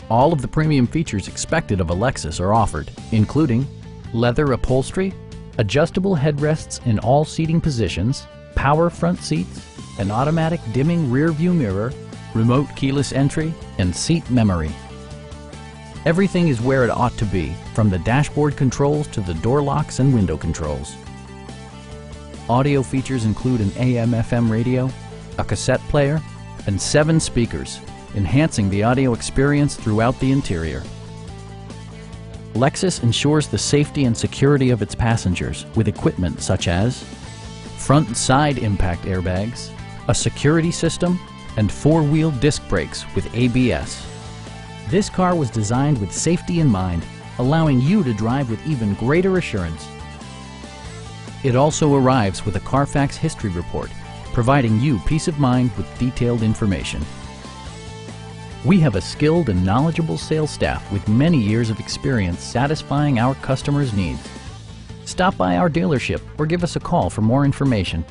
All of the premium features expected of a Lexus are offered, including leather upholstery, adjustable headrests in all seating positions, power front seats, an automatic dimming rear view mirror, remote keyless entry, and seat memory. Everything is where it ought to be, from the dashboard controls to the door locks and window controls. Audio features include an AM/FM radio, a cassette player, and 7 speakers, enhancing the audio experience throughout the interior. Lexus ensures the safety and security of its passengers with equipment such as front and side impact airbags, a security system, and 4-wheel disc brakes with ABS. This car was designed with safety in mind, allowing you to drive with even greater assurance. It also arrives with a Carfax history report, providing you peace of mind with detailed information. We have a skilled and knowledgeable sales staff with many years of experience satisfying our customers' needs. Stop by our dealership or give us a call for more information.